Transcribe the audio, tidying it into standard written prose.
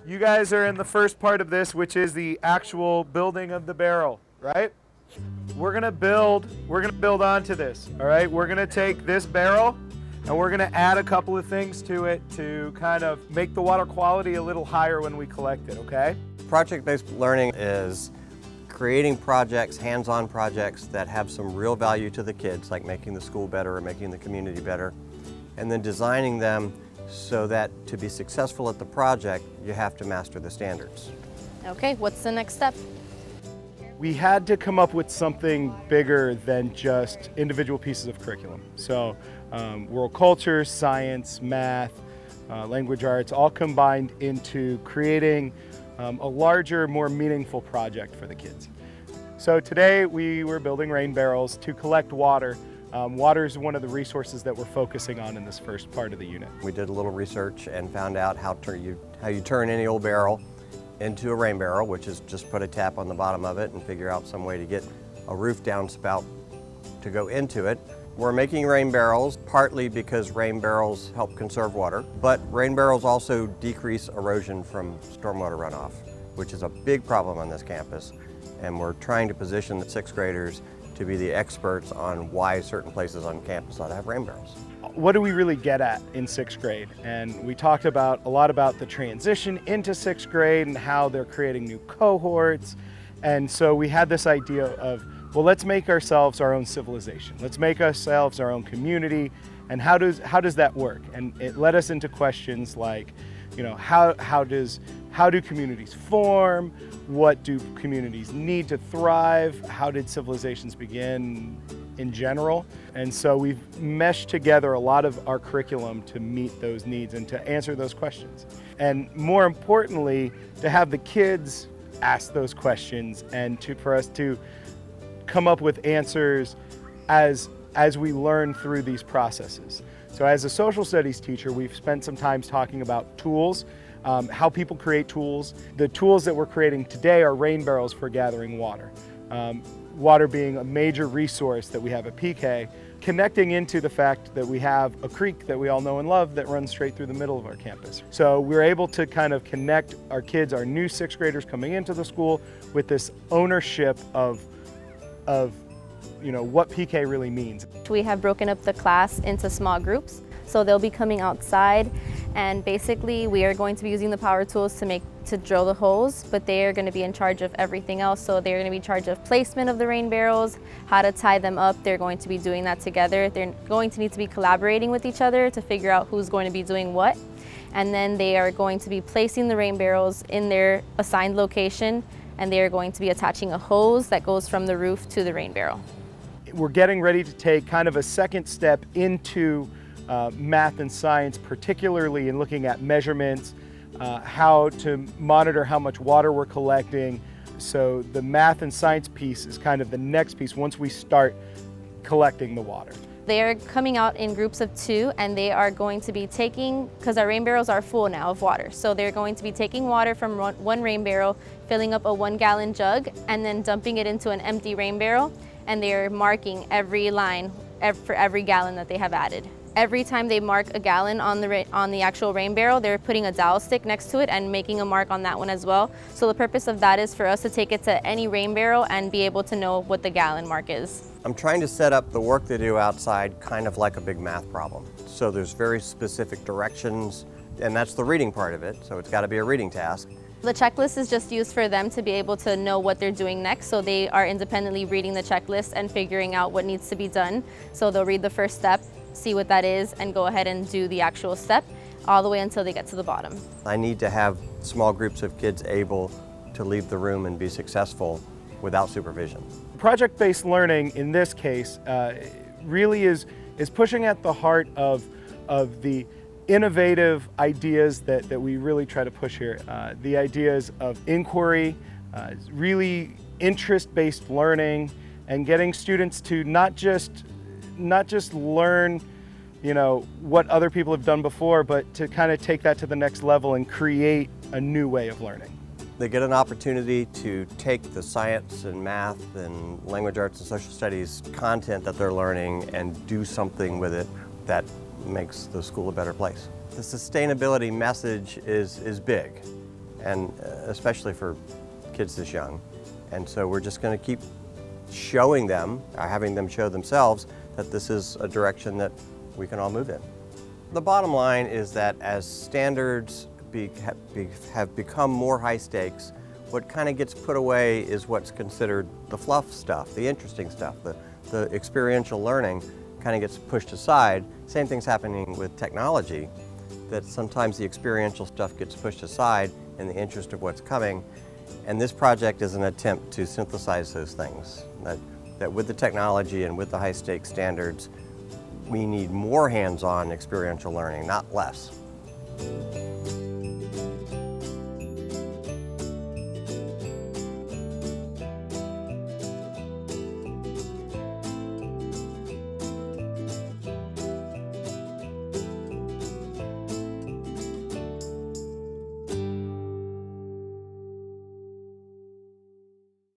You guys are in the first part of this, which is the actual building of the barrel, right? We're gonna build onto this, all right? We're gonna take this barrel and we're gonna add a couple of things to it to kind of make the water quality a little higher when we collect it, okay? Project-based learning is creating projects, hands-on projects that have some real value to the kids, like making the school better or making the community better, and then designing them so that to be successful at the project, you have to master the standards. Okay, what's the next step? We had to come up with something bigger than just individual pieces of curriculum. So world culture, science, math, language arts, all combined into creating a larger, more meaningful project for the kids. So today we were building rain barrels to collect water. Water is one of the resources that we're focusing on in this first part of the unit. We did a little research and found out how you turn any old barrel into a rain barrel, which is just put a tap on the bottom of it and figure out some way to get a roof downspout to go into it. We're making rain barrels partly because rain barrels help conserve water, but rain barrels also decrease erosion from stormwater runoff, which is a big problem on this campus. And we're trying to position the sixth graders to be the experts on why certain places on campus ought to have rain barrels. What do we really get at in sixth grade? And we talked a lot about the transition into sixth grade and how they're creating new cohorts. And so we had this idea of, well, let's make ourselves our own civilization. Let's make ourselves our own community. And how does that work? And it led us into questions like, you know, how do communities form? What do communities need to thrive? How did civilizations begin in general? And so we've meshed together a lot of our curriculum to meet those needs and to answer those questions. And more importantly, to have the kids ask those questions and for us to come up with answers as we learn through these processes. So as a social studies teacher, we've spent some time talking about tools, how people create tools. The tools that we're creating today are rain barrels for gathering water. Water being a major resource that we have at PK, connecting into the fact that we have a creek that we all know and love that runs straight through the middle of our campus. So we're able to kind of connect our kids, our new sixth graders coming into the school, with this ownership of you know, what PK really means. We have broken up the class into small groups. So they'll be coming outside, and basically we are going to be using the power tools to drill the holes, but they are going to be in charge of everything else. So they're going to be in charge of placement of the rain barrels, how to tie them up. They're going to be doing that together. They're going to need to be collaborating with each other to figure out who's going to be doing what. And then they are going to be placing the rain barrels in their assigned location, and they are going to be attaching a hose that goes from the roof to the rain barrel. We're getting ready to take kind of a second step into math and science, particularly in looking at measurements, how to monitor how much water we're collecting. So the math and science piece is kind of the next piece once we start collecting the water. They are coming out in groups of 2, and they are going to be taking, because our rain barrels are full now of water, so they're going to be taking water from one rain barrel, filling up a 1-gallon jug, and then dumping it into an empty rain barrel, and they're marking every line for every gallon that they have added. Every time they mark a gallon on the actual rain barrel, they're putting a dowel stick next to it and making a mark on that one as well. So the purpose of that is for us to take it to any rain barrel and be able to know what the gallon mark is. I'm trying to set up the work they do outside kind of like a big math problem. So there's very specific directions, and that's the reading part of it, so it's got to be a reading task. The checklist is just used for them to be able to know what they're doing next, so they are independently reading the checklist and figuring out what needs to be done. So they'll read the first step, see what that is, and go ahead and do the actual step all the way until they get to the bottom. I need to have small groups of kids able to leave the room and be successful without supervision. Project-based learning in this case really is pushing at the heart of the innovative ideas that we really try to push here. The ideas of inquiry, really interest-based learning, and getting students to not just learn, you know, what other people have done before, but to kind of take that to the next level and create a new way of learning. They get an opportunity to take the science and math and language arts and social studies content that they're learning and do something with it that makes the school a better place. The sustainability message is big. and especially for kids this young. And so we're just going to keep showing them, or having them show themselves, that this is a direction that we can all move in. The bottom line is that as standards have become more high stakes, what kind of gets put away is what's considered the fluff stuff, the interesting stuff, the experiential learning kind of gets pushed aside. Same thing's happening with technology, that sometimes the experiential stuff gets pushed aside in the interest of what's coming. And this project is an attempt to synthesize those things, that with the technology and with the high stakes standards, we need more hands-on experiential learning, not less.